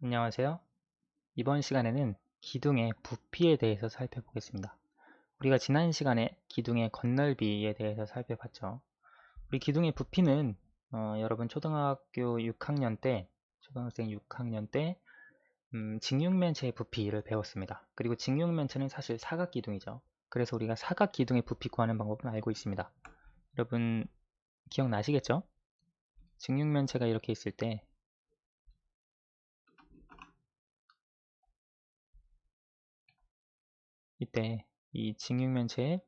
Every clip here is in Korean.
안녕하세요. 이번 시간에는 기둥의 부피에 대해서 살펴보겠습니다. 우리가 지난 시간에 기둥의 건널비에 대해서 살펴봤죠. 우리 기둥의 부피는 여러분 초등학교 6학년 때, 초등학생 6학년 때 직육면체의 부피를 배웠습니다. 그리고 직육면체는 사실 사각기둥이죠. 그래서 우리가 사각기둥의 부피 구하는 방법은 알고 있습니다. 여러분 기억나시겠죠? 직육면체가 이렇게 있을 때 이때 이 직육면체의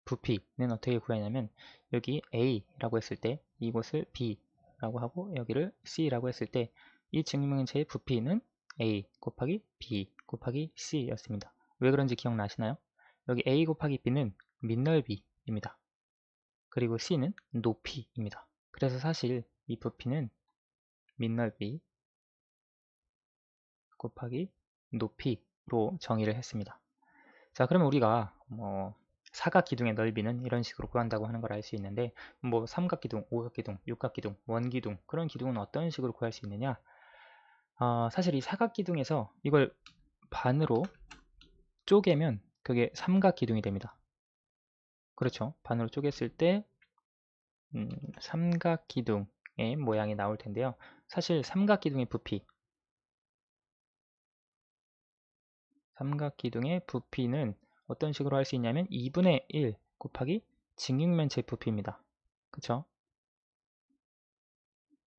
부피는 어떻게 구하냐면 여기 A라고 했을 때 이곳을 B라고 하고 여기를 C라고 했을 때 이 직육면체의 부피는 A 곱하기 B 곱하기 C 였습니다. 왜 그런지 기억나시나요? 여기 A 곱하기 B는 밑넓이입니다. 그리고 C는 높이입니다. 그래서 사실 이 부피는 밑넓이 곱하기 높이로 정의를 했습니다. 자, 그러면 우리가 사각기둥의 넓이는 이런 식으로 구한다고 하는 걸 알 수 있는데 삼각기둥, 오각기둥, 육각기둥, 원기둥 그런 기둥은 어떤 식으로 구할 수 있느냐? 사실 이 사각기둥에서 이걸 반으로 쪼개면 그게 삼각기둥이 됩니다. 그렇죠? 반으로 쪼갰을 때 삼각기둥의 모양이 나올 텐데요. 사실 삼각기둥의 부피는 어떤 식으로 할 수 있냐면 2분의 1 곱하기 직육면체 부피입니다. 그쵸?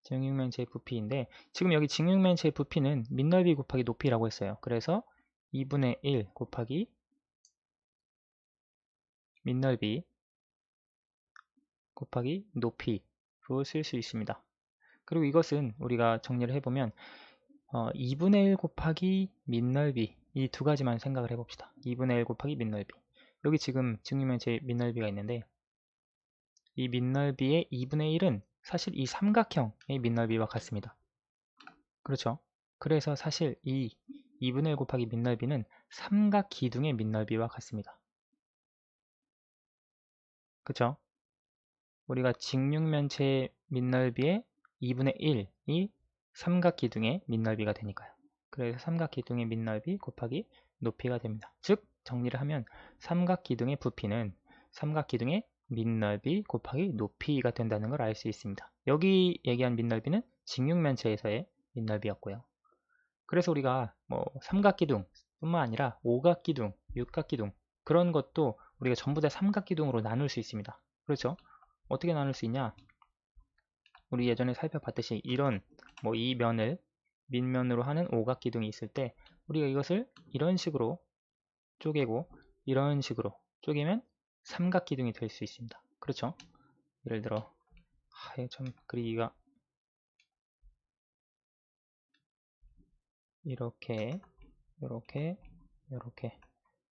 직육면체의 부피인데 지금 여기 직육면체의 부피는 밑넓이 곱하기 높이라고 했어요. 그래서 2분의 1 곱하기 밑넓이 곱하기 높이로 쓸 수 있습니다. 그리고 이것은 우리가 정리를 해보면 2분의 1 곱하기 밑넓이 이 두 가지만 생각을 해봅시다. 2분의 1 곱하기 밑넓이 여기 지금 직육면체의 밑넓이가 있는데 이 밑넓이의 2분의 1은 사실 이 삼각형의 밑넓이와 같습니다. 그렇죠? 그래서 사실 이 2분의 1 곱하기 밑넓이는 삼각기둥의 밑넓이와 같습니다. 그렇죠? 우리가 직육면체의 밑넓이의 2분의 1이 삼각기둥의 밑넓이가 되니까요. 그래서 삼각기둥의 밑넓이 곱하기 높이가 됩니다. 즉 정리를 하면 삼각기둥의 부피는 삼각기둥의 밑넓이 곱하기 높이가 된다는 걸 알 수 있습니다. 여기 얘기한 밑넓이는 직육면체에서의 밑넓이였고요. 그래서 우리가 삼각기둥 뿐만 아니라 오각기둥, 육각기둥 그런 것도 우리가 전부 다 삼각기둥으로 나눌 수 있습니다. 그렇죠? 어떻게 나눌 수 있냐? 우리 예전에 살펴봤듯이 이런 이 면을 밑면으로 하는 오각기둥이 있을 때 우리가 이것을 이런 식으로 쪼개고 이런 식으로 쪼개면 삼각기둥이 될 수 있습니다. 그렇죠? 예를 들어 참 그리기가 이렇게 이렇게 이렇게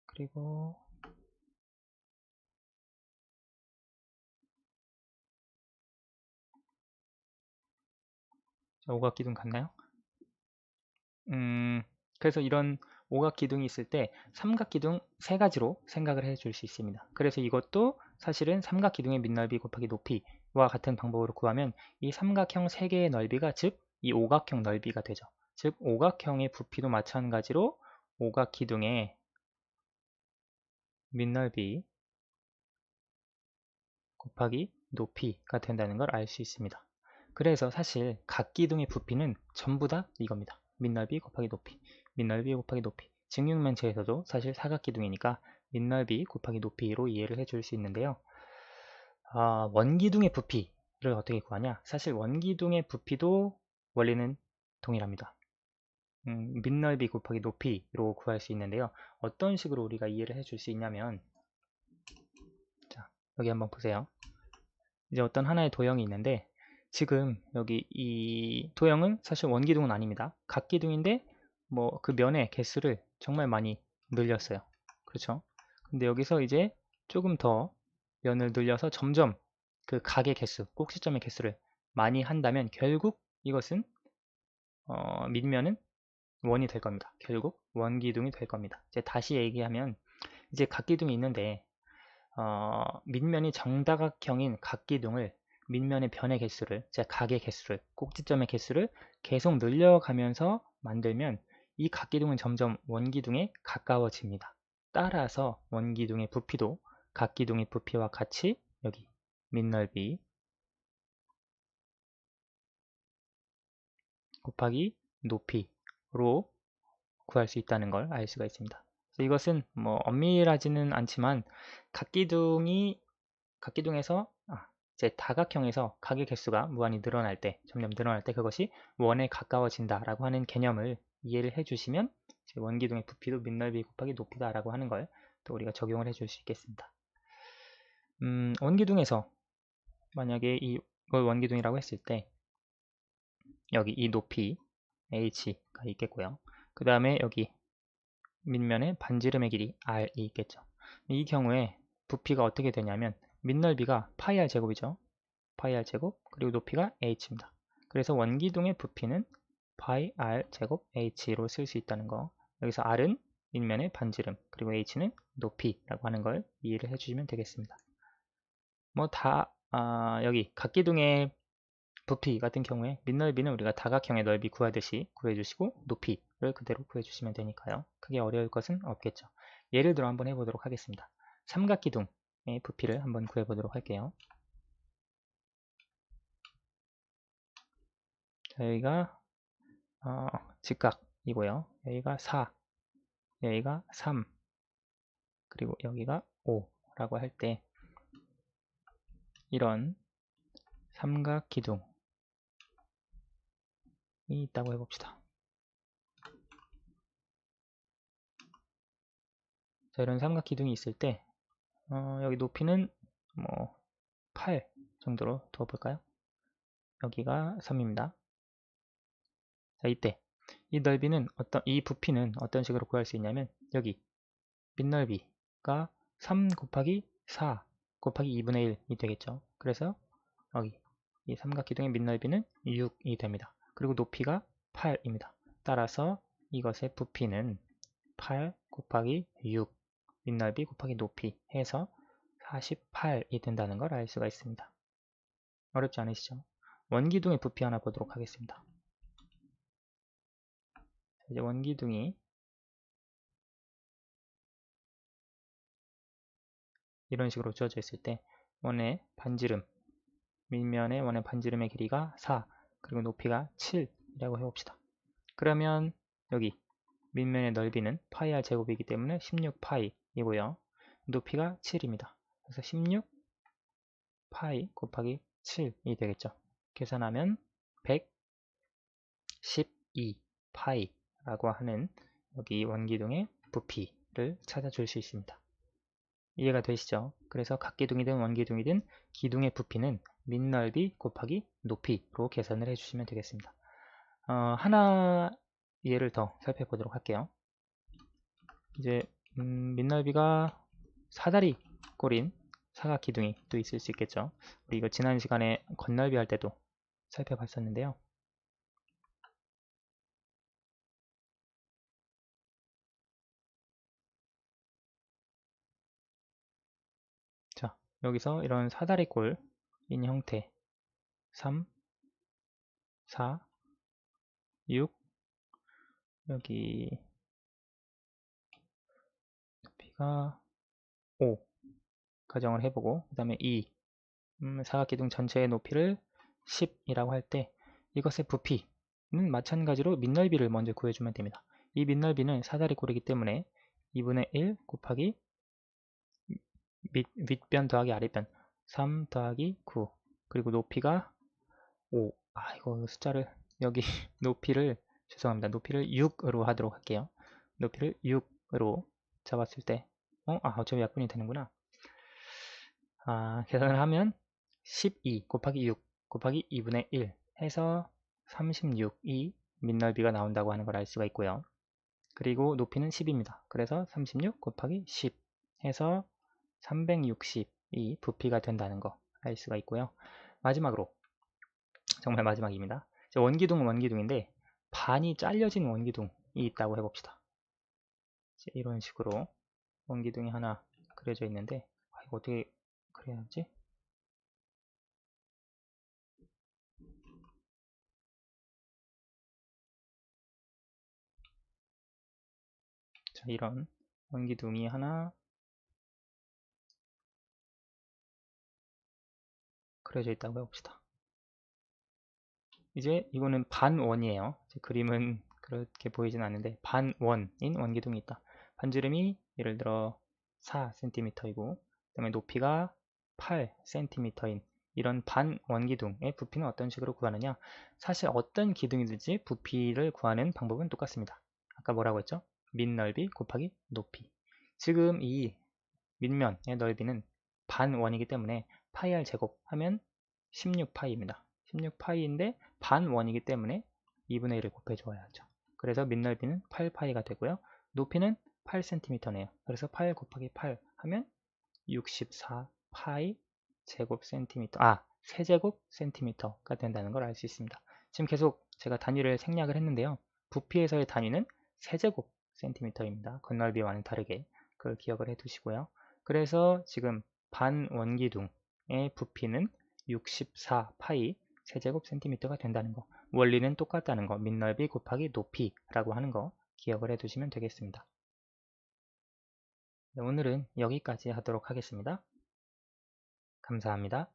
그리고 오각기둥 같나요? 그래서 이런 오각기둥이 있을 때 삼각기둥 세 가지로 생각을 해줄 수 있습니다. 그래서 이것도 사실은 삼각기둥의 밑넓이 곱하기 높이와 같은 방법으로 구하면 이 삼각형 세 개의 넓이가 즉 이 오각형 넓이가 되죠. 즉 오각형의 부피도 마찬가지로 오각기둥의 밑넓이 곱하기 높이가 된다는 걸 알 수 있습니다. 그래서 사실 각 기둥의 부피는 전부 다 이겁니다. 밑넓이 곱하기 높이, 밑넓이 곱하기 높이. 직육면체에서도 사실 사각기둥이니까 밑넓이 곱하기 높이로 이해를 해줄 수 있는데요. 원기둥의 부피를 어떻게 구하냐? 사실 원기둥의 부피도 원리는 동일합니다. 밑넓이 곱하기 높이로 구할 수 있는데요. 어떤 식으로 우리가 이해를 해줄 수 있냐면 자, 여기 한번 보세요. 이제 어떤 하나의 도형이 있는데 지금 여기 이 도형은 사실 원기둥은 아닙니다. 각기둥인데 그 면의 개수를 정말 많이 늘렸어요. 그렇죠? 근데 여기서 이제 조금 더 면을 늘려서 점점 그 각의 개수, 꼭지점의 개수를 많이 한다면 결국 이것은 밑면은 원이 될 겁니다. 결국 원기둥이 될 겁니다. 이제 다시 얘기하면 이제 각기둥이 있는데 밑면이 정다각형인 각기둥을 밑면의 변의 개수를, 즉 각의 개수를, 꼭지점의 개수를 계속 늘려가면서 만들면 이 각기둥은 점점 원기둥에 가까워집니다. 따라서 원기둥의 부피도 각기둥의 부피와 같이 여기 밑넓이 곱하기 높이로 구할 수 있다는 걸 알 수가 있습니다. 그래서 이것은 뭐 엄밀하지는 않지만 각기둥에서 이제 다각형에서 각의 개수가 무한히 늘어날 때, 점점 늘어날 때 그것이 원에 가까워진다라고 하는 개념을 이해를 해주시면 원기둥의 부피도 밑넓이 곱하기 높이다라고 하는 걸 또 우리가 적용을 해줄 수 있겠습니다. 원기둥에서 만약에 이걸 원기둥이라고 했을 때 여기 이 높이 h가 있겠고요. 그 다음에 여기 밑면에 반지름의 길이 r이 있겠죠. 이 경우에 부피가 어떻게 되냐면 밑넓이가 파이 r 제곱이죠. 파이 r 제곱 그리고 높이가 h입니다. 그래서 원기둥의 부피는 파이 r 제곱 h로 쓸 수 있다는 거. 여기서 r은 밑면의 반지름 그리고 h는 높이라고 하는 걸 이해를 해주시면 되겠습니다. 뭐 여기 각기둥의 부피 같은 경우에 밑넓이는 우리가 다각형의 넓이 구하듯이 구해주시고 높이를 그대로 구해주시면 되니까요. 크게 어려울 것은 없겠죠. 예를 들어 한번 해보도록 하겠습니다. 삼각기둥의 부피를 한번 구해보도록 할게요. 자, 여기가 직각이고요. 여기가 4, 여기가 3, 그리고 여기가 5라고 할 때 이런 삼각기둥이 있다고 해봅시다. 자, 이런 삼각기둥이 있을 때 여기 높이는 뭐 8 정도로 두어볼까요? 여기가 3입니다. 자, 이때 이 넓이는 이 부피는 어떤 식으로 구할 수 있냐면 여기 밑넓이가 3 곱하기 4 곱하기 2분의 1이 되겠죠. 그래서 여기 이 삼각기둥의 밑넓이는 6이 됩니다. 그리고 높이가 8입니다. 따라서 이것의 부피는 8 곱하기 6 밑넓이 곱하기 높이 해서 48이 된다는 걸 알 수가 있습니다. 어렵지 않으시죠? 원기둥의 부피 하나 보도록 하겠습니다. 이제 원기둥이 이런 식으로 주어져 있을 때 원의 반지름, 밑면의 원의 반지름의 길이가 4 그리고 높이가 7이라고 해봅시다. 그러면 여기 밑면의 넓이는 파이 r 제곱이기 때문에 16파이이고요. 높이가 7입니다. 그래서 16파이 곱하기 7이 되겠죠. 계산하면 112파이라고 하는 여기 원기둥의 부피를 찾아줄 수 있습니다. 이해가 되시죠? 그래서 각기둥이든 원기둥이든 기둥의 부피는 밑넓이 곱하기 높이로 계산을 해주시면 되겠습니다. 하나 예를 더 살펴보도록 할게요. 이제 밑넓이가 사다리 꼴인 사각기둥이 또 있을 수 있겠죠. 우리 이거 지난 시간에 건넓이 할 때도 살펴봤었는데요. 자, 여기서 이런 사다리 꼴인 형태 3, 4, 6 여기 높이가 5 가정을 해보고 그 다음에 2 사각기둥 전체의 높이를 10이라고 할 때 이것의 부피는 마찬가지로 밑넓이를 먼저 구해주면 됩니다. 이 밑넓이는 사다리꼴이기 때문에 2분의 1 곱하기 윗변 더하기 아랫변 3 더하기 9 그리고 높이가 5 이거 숫자를 여기 높이를 죄송합니다. 높이를 6으로 하도록 할게요. 높이를 6으로 잡았을 때 어차피 약분이 되는구나. 계산을 하면 12 곱하기 6 곱하기 2분의 1 해서 36이 밑넓이가 나온다고 하는 걸 알 수가 있고요. 그리고 높이는 10입니다. 그래서 36 곱하기 10 해서 360이 부피가 된다는 거 알 수가 있고요. 마지막으로 정말 마지막입니다. 원기둥은 원기둥인데 반이 잘려진 원기둥이 있다고 해봅시다. 이런 식으로 원기둥이 하나 그려져 있는데 이거 어떻게 그려야지? 자, 이런 원기둥이 하나 그려져 있다고 해봅시다. 이제 이거는 반원이에요. 그림은 그렇게 보이진 않는데 반원인 원기둥이 있다. 반지름이 예를 들어 4cm이고 그 다음에 높이가 8cm인 이런 반원기둥의 부피는 어떤 식으로 구하느냐. 사실 어떤 기둥이든지 부피를 구하는 방법은 똑같습니다. 아까 뭐라고 했죠? 밑넓이 곱하기 높이. 지금 이 밑면의 넓이는 반원이기 때문에 파이 r 제곱 하면 16파이입니다. 16파이인데 반원이기 때문에 2분의 1을 곱해줘야죠. 그래서 밑넓이는 8파이가 되고요. 높이는 8cm네요. 그래서 8 곱하기 8 하면 64파이 제곱 센티미터, 세제곱 센티미터가 된다는 걸 알 수 있습니다. 지금 계속 제가 단위를 생략을 했는데요. 부피에서의 단위는 세제곱 센티미터입니다. 건널비와는 다르게 그걸 기억을 해 두시고요. 그래서 지금 반원기둥의 부피는 64파이 세제곱 센티미터가 된다는 거, 원리는 똑같다는 거, 밑넓이 곱하기 높이라고 하는 거 기억을 해 두시면 되겠습니다. 네, 오늘은 여기까지 하도록 하겠습니다. 감사합니다.